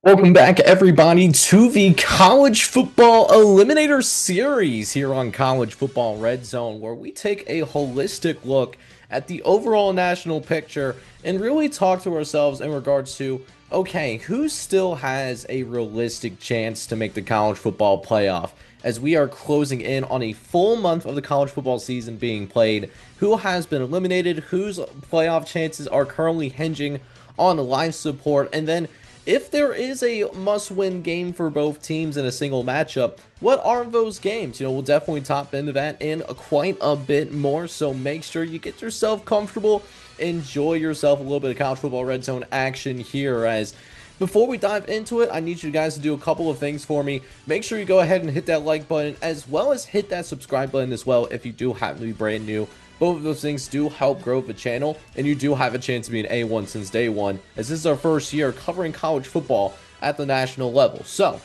Welcome back, everybody, to the College Football Eliminator Series here on College Football Red Zone, where we take a holistic look at the overall national picture and really talk to ourselves in regards to, okay, who still has a realistic chance to make the college football playoff? As we are closing in on a full month of the college football season being played, who has been eliminated, whose playoff chances are currently hinging on live support, and then if there is a must-win game for both teams in a single matchup, what are those games? We'll definitely top into that and quite a bit more, so make sure you get yourself comfortable, enjoy yourself a little bit of college football red zone action here. As before we dive into it, I need you guys to do a couple of things for me. Make sure you go ahead and hit that like button, as well as hit that subscribe button as well if you do happen to be brand new. Both of those things do help grow the channel, and you do have a chance to be an A1 since day one, as this is our first year covering college football at the national level. So,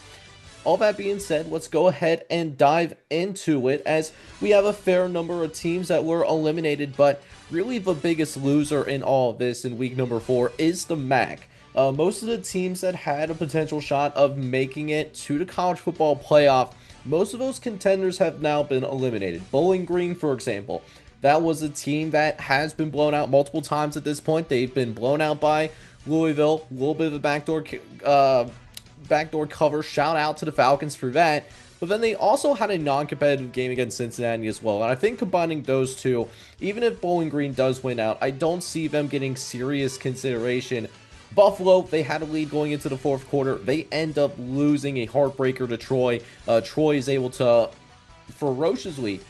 all that being said, let's go ahead and dive into it, as we have a fair number of teams that were eliminated, but really the biggest loser in all of this in week number 4 is the MAC. Most of the teams that had a potential shot of making it to the college football playoff, most of those contenders have now been eliminated. Bowling Green, for example, that was a team that has been blown out multiple times at this point. They've been blown out by Louisville, a little bit of a backdoor cover. Shout out to the Falcons for that. But then they also had a non-competitive game against Cincinnati as well. And I think combining those two, even if Bowling Green does win out, I don't see them getting serious consideration. Buffalo, they had a lead going into the fourth quarter. They end up losing a heartbreaker to Troy. Troy is able to ferociously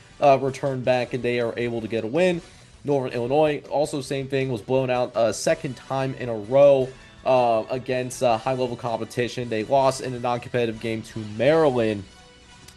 return back, and they are able to get a win. Northern Illinois, also same thing, was blown out a second time in a row against high-level competition. They lost in a non-competitive game to Maryland,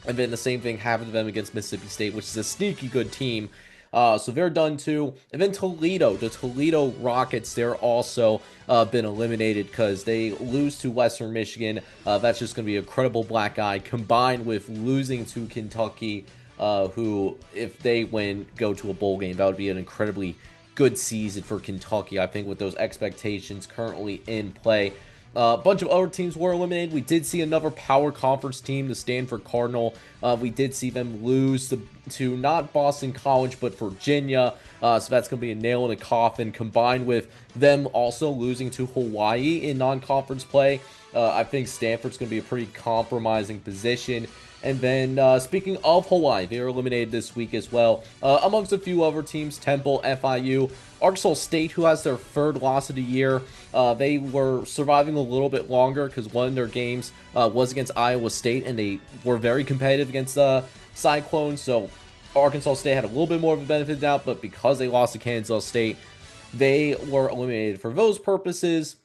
and then the same thing happened to them against Mississippi State, which is a sneaky good team. So they're done too. And then Toledo, the Toledo Rockets, they're also been eliminated because they lose to Western Michigan. That's just going to be a credible black eye, combined with losing to Kentucky, who, if they win, go to a bowl game. That would be an incredibly good season for Kentucky, I think, with those expectations currently in play. A bunch of other teams were eliminated. We did see another power conference team, the Stanford Cardinal. We did see them lose to not Boston College, but Virginia. So that's going to be a nail in a coffin, combined with them also losing to Hawaii in non-conference play. I think Stanford's going to be a pretty compromising position. And then, speaking of Hawaii, they were eliminated this week as well, amongst a few other teams: Temple, FIU, Arkansas State, who has their third loss of the year. They were surviving a little bit longer because one of their games was against Iowa State, and they were very competitive against the Cyclones. So Arkansas State had a little bit more of a benefit of the doubt, but because they lost to Kansas State, they were eliminated for those purposes.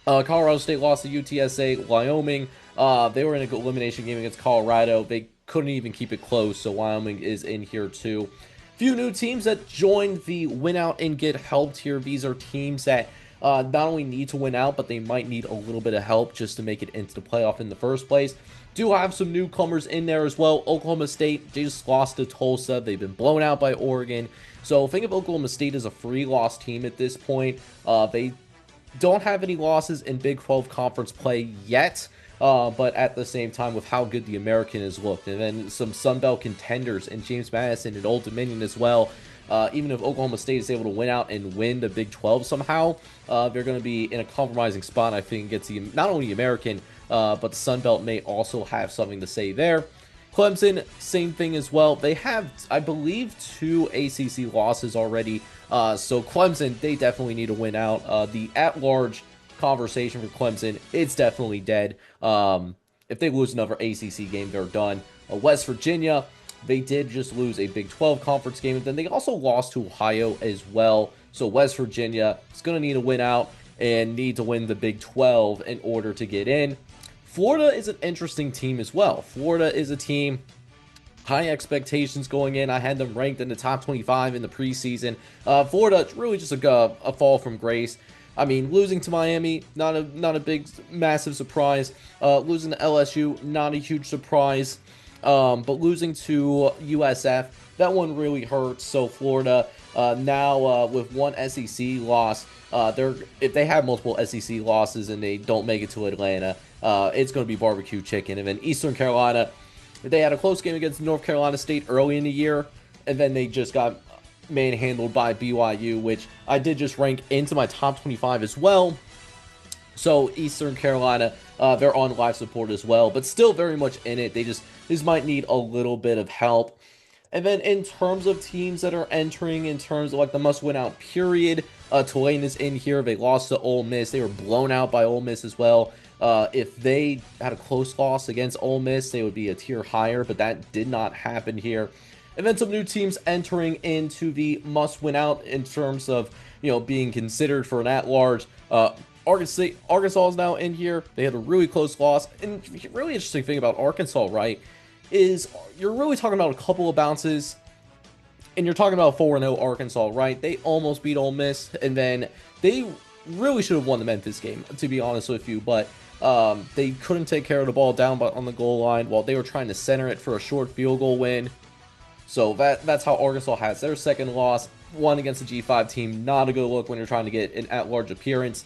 Colorado State lost to UTSA. Wyoming, they were in an elimination game against Colorado. They couldn't even keep it close, so Wyoming is in here too. Few new teams that joined the win out and get helped here. These are teams that not only need to win out, but they might need a little bit of help just to make it into the playoff in the first place. Do have some newcomers in there as well. Oklahoma State, they just lost to Tulsa. They've been blown out by Oregon. So think of Oklahoma State as a free loss team at this point. They don't have any losses in Big 12 conference play yet, but at the same time, with how good the American has looked, and then some Sun Belt contenders in James Madison and Old Dominion as well. Even if Oklahoma State is able to win out and win the Big 12 somehow, they're going to be in a compromising spot, I think, against not only the American, but the Sun Belt may also have something to say there. Clemson, same thing as well. They have, I believe, 2 ACC losses already. So Clemson, they definitely need to win out. The at-large conversation for Clemson, it's definitely dead. If they lose another ACC game, they're done. West Virginia, they did just lose a Big 12 conference game, and then they also lost to Ohio as well. So West Virginia is going to need to win out and need to win the Big 12 in order to get in. Florida is an interesting team as well. Florida is a team, high expectations going in. I had them ranked in the top 25 in the preseason. Florida, it's really just a fall from grace. I mean, losing to Miami, not a big, massive surprise. Losing to LSU, not a huge surprise. But losing to USF, that one really hurts. So Florida now with one SEC loss, if they have multiple SEC losses and they don't make it to Atlanta, it's going to be barbecue chicken. And then Eastern Carolina, they had a close game against North Carolina State early in the year, and then they just got manhandled by BYU, which I did just rank into my top 25 as well. So Eastern Carolina, they're on live support as well, but still very much in it. They just might need a little bit of help. And then in terms of teams that are entering, in terms of like the must-win out period, Tulane is in here. They lost to Ole Miss. They were blown out by Ole Miss as well. If they had a close loss against Ole Miss, they would be a tier higher, but that did not happen here. And then some new teams entering into the must-win out in terms of, being considered for an at-large. Arkansas is now in here. They had a really close loss. And the really interesting thing about Arkansas, right, is you're really talking about a couple of bounces, and you're talking about 4-0 Arkansas, right? They almost beat Ole Miss, and then they really should have won the Memphis game, to be honest with you, but they couldn't take care of the ball down on the goal line while they were trying to center it for a short field goal win. So that's how Arkansas has their second loss, one against the G5 team. Not a good look when you're trying to get an at-large appearance.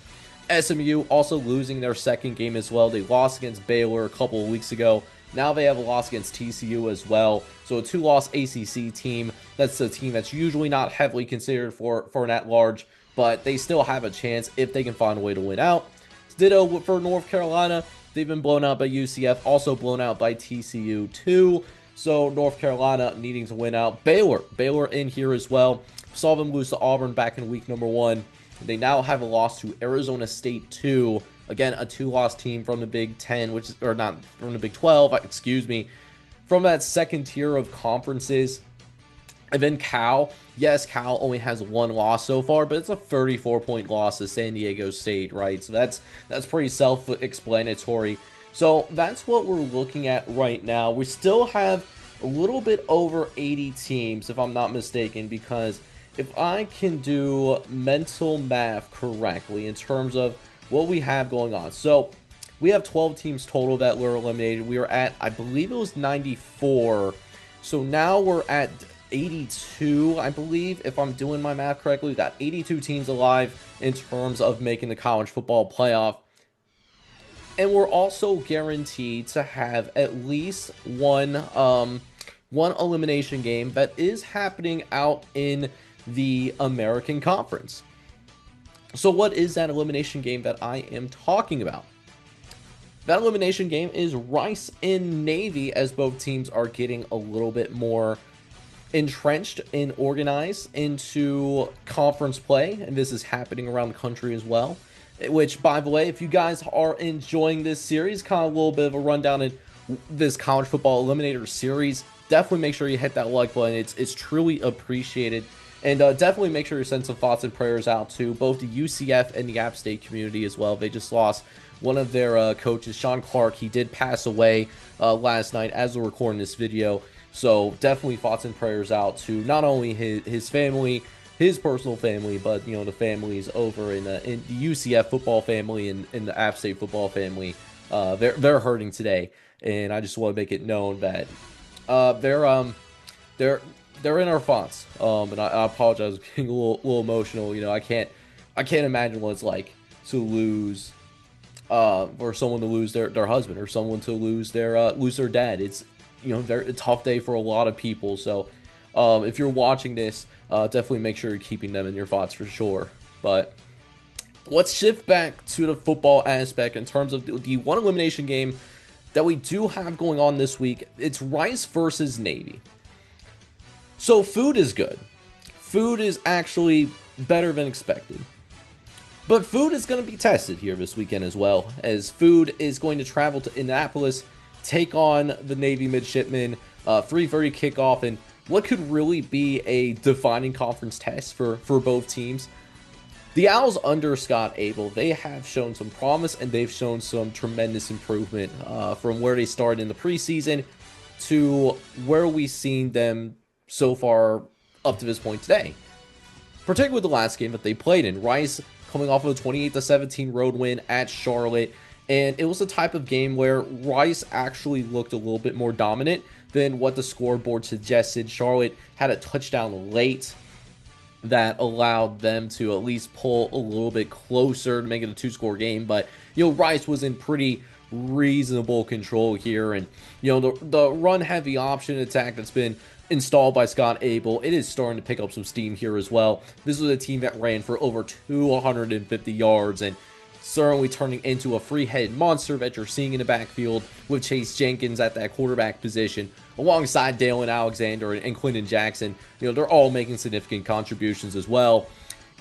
SMU also losing their second game as well. They lost against Baylor a couple of weeks ago. Now they have a loss against TCU as well. So a two-loss ACC team. That's a team that's usually not heavily considered for an at-large, but they still have a chance if they can find a way to win out. Ditto for North Carolina. They've been blown out by UCF, also blown out by TCU too. So North Carolina needing to win out. Baylor in here as well. Saw them lose to Auburn back in week number 1. They now have a loss to Arizona State 2. Again, a two-loss team from the Big 10, or not from the Big 12, excuse me, from that second tier of conferences. And then Cal. Yes, Cal only has one loss so far, but it's a 34-point loss to San Diego State, right? So that's pretty self-explanatory. So that's what we're looking at right now. We still have a little bit over 80 teams, if I'm not mistaken, because if I can do mental math correctly in terms of what we have going on. So we have 12 teams total that were eliminated. We were at, I believe it was 94. So now we're at 82, I believe, if I'm doing my math correctly. We got 82 teams alive in terms of making the college football playoff. And we're also guaranteed to have at least one elimination game that is happening out in the American Conference. So what is that elimination game that I am talking about? That elimination game is Rice and Navy, as both teams are getting a little bit more entrenched and organized into conference play, and this is happening around the country as well. Which, by the way, if you guys are enjoying this series, kind of a little bit of a rundown in this college football eliminator series, definitely make sure you hit that like button. It's truly appreciated. And definitely make sure you send some thoughts and prayers out to both the UCF and the App State community as well. They just lost one of their coaches, Sean Clark. He did pass away last night as we're recording this video. So definitely thoughts and prayers out to not only his family, his personal family, but the families over in the UCF football family and in the App State football family. They're hurting today, and I just want to make it known that they're in our thoughts. And I apologize for being a little emotional. I can't imagine what it's like to lose, or someone to lose their husband, or someone to lose their dad. It's a tough day for a lot of people. So if you're watching this, definitely make sure you're keeping them in your thoughts for sure. But let's shift back to the football aspect in terms of the one elimination game that we do have going on this week. It's Rice versus Navy. So food is good. Food is actually better than expected. But food is going to be tested here this weekend as well, as food is going to travel to Indianapolis, take on the Navy midshipmen, 3:30 kickoff, and what could really be a defining conference test for both teams. The Owls under Scott Abel, they have shown some promise, and they've shown some tremendous improvement from where they started in the preseason to where we've seen them so far up to this point today. Particularly with the last game that they played in. Rice coming off of a 28-17 road win at Charlotte. And it was a type of game where Rice actually looked a little bit more dominant than what the scoreboard suggested. Charlotte had a touchdown late that allowed them to at least pull a little bit closer to make it a two-score game. But, Rice was in pretty reasonable control here. And, the run-heavy option attack that's been installed by Scott Abel, it is starting to pick up some steam here as well. This was a team that ran for over 250 yards and certainly turning into a free-headed monster that you're seeing in the backfield with Chase Jenkins at that quarterback position, alongside Dalen Alexander and Quinton Jackson. They're all making significant contributions as well,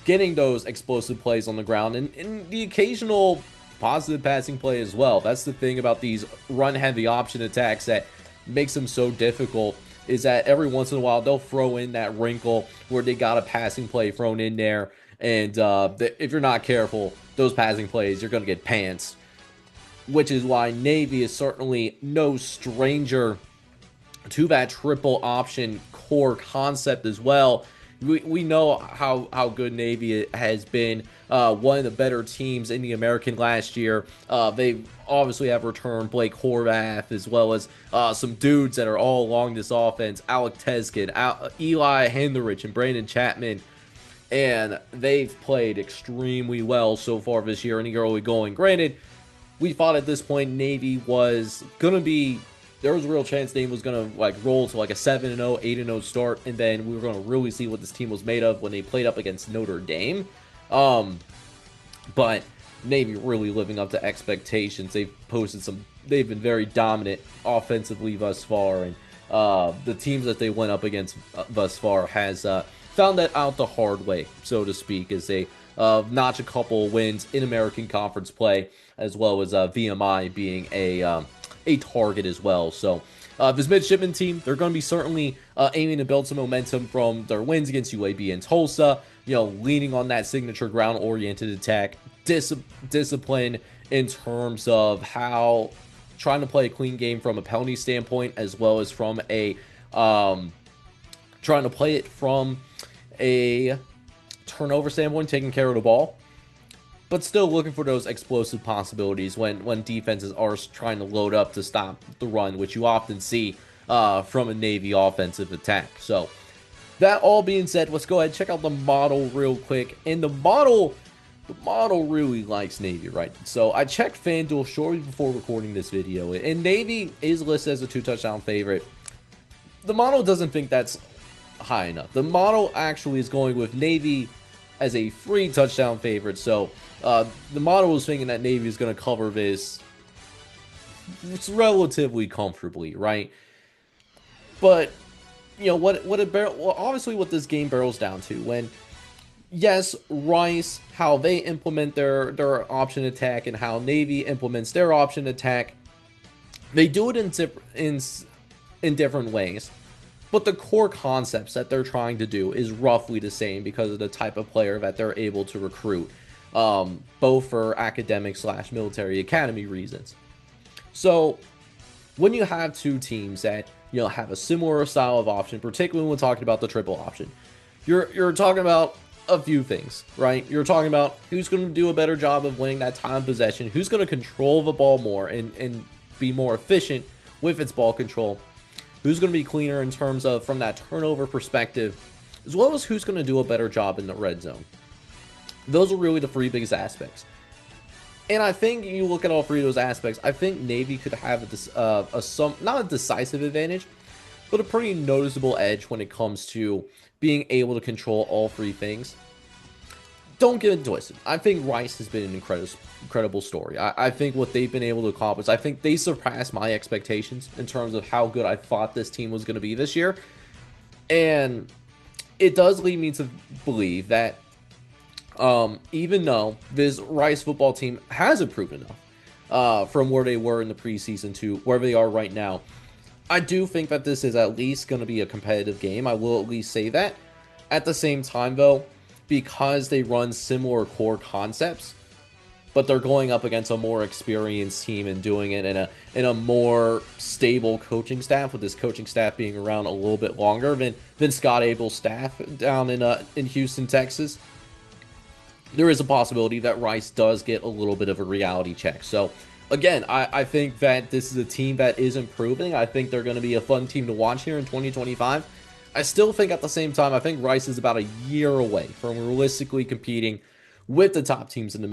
getting those explosive plays on the ground and the occasional positive passing play as well. That's the thing about these run-heavy option attacks that makes them so difficult, is that every once in a while they'll throw in that wrinkle where they got a passing play thrown in there, and if you're not careful, those passing plays, you're going to get pantsed, which is why Navy is certainly no stranger to that triple option core concept as well. We know how good Navy has been, one of the better teams in the American last year. They obviously have returned Blake Horvath, as well as some dudes that are all along this offense, Alec Teskin, Eli Hendrich, and Brandon Chapman. And they've played extremely well so far this year in the early going. Granted, we thought at this point Navy was going to be, there was a real chance Navy was going to roll to a 7-0, 8-0 start, and then we were going to really see what this team was made of when they played up against Notre Dame. But Navy really living up to expectations. They've been very dominant offensively thus far, and the teams that they went up against thus far has found that out the hard way, so to speak, as they notch a couple wins in American Conference play, as well as VMI being a target as well. So this midshipman team, they're going to be certainly aiming to build some momentum from their wins against UAB and Tulsa, leaning on that signature ground-oriented attack, discipline in terms of how trying to play a clean game from a penalty standpoint, as well as from a trying to play it from a turnover standpoint, taking care of the ball, but still looking for those explosive possibilities when defenses are trying to load up to stop the run, which you often see from a Navy offensive attack. So that all being said, let's go ahead and check out the model real quick. And the model really likes Navy, right? So I checked FanDuel shortly before recording this video, and Navy is listed as a 2-touchdown favorite. The model doesn't think that's high enough. The model actually is going with Navy as a 3-touchdown favorite. So the model is thinking that Navy is going to cover this relatively comfortably, right? But obviously what this game barrels down to, when yes, Rice, how they implement their option attack and how Navy implements their option attack, they do it in different ways. But the core concepts that they're trying to do is roughly the same because of the type of player that they're able to recruit, both for academic/military academy reasons. So when you have two teams that have a similar style of option, particularly when we're talking about the triple option, you're talking about a few things, right? You're talking about who's going to do a better job of winning that time possession, who's going to control the ball more and be more efficient with its ball control, who's going to be cleaner in terms of from that turnover perspective, as well as who's going to do a better job in the red zone. Those are really the three biggest aspects. And I think you look at all three of those aspects, I think Navy could have not a decisive advantage, but a pretty noticeable edge when it comes to being able to control all three things. Don't get it twisted. I think Rice has been an incredible story. I think what they've been able to accomplish, I think they surpassed my expectations in terms of how good I thought this team was going to be this year. And it does lead me to believe that even though this Rice football team has improved enough from where they were in the preseason to where they are right now, I do think that this is at least going to be a competitive game. I will at least say that. At the same time, though, because they run similar core concepts, but they're going up against a more experienced team and doing it in a more stable coaching staff, with this coaching staff being around a little bit longer than Scott Abel's staff down in Houston, Texas. There is a possibility that Rice does get a little bit of a reality check. So again, I think that this is a team that is improving. I think they're going to be a fun team to watch here in 2025. I still think at the same time, I think Rice is about a year away from realistically competing with the top teams in the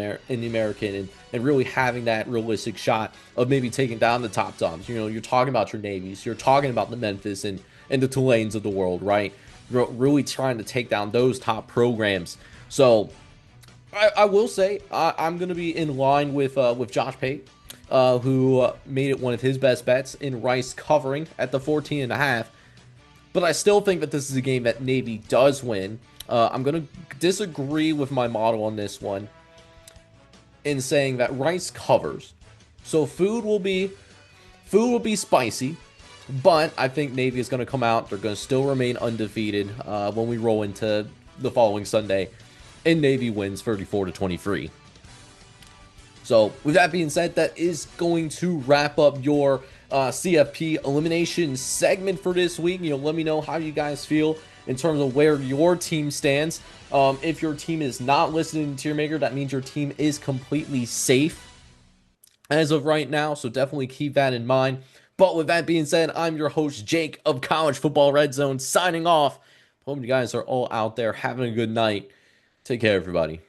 American, and really having that realistic shot of maybe taking down the top dogs. You know, you're talking about your Navies, you're talking about the Memphis and the Tulanes of the world, right? Really trying to take down those top programs. So I will say I'm going to be in line with Josh Pate, who made it one of his best bets in Rice covering at the 14 and a half. But I still think that this is a game that Navy does win. I'm going to disagree with my model on this one in saying that Rice covers. So food will be spicy, but I think Navy is going to come out. They're going to still remain undefeated when we roll into the following Sunday, and Navy wins 34-23. So with that being said, that is going to wrap up your CFP elimination segment for this week. You know, let me know how you guys feel in terms of where your team stands. If your team is not listed in tier maker, that means your team is completely safe as of right now. So definitely keep that in mind. But with that being said, I'm your host, Jake of College Football Red Zone, signing off. Hope you guys are all out there having a good night. Take care, everybody.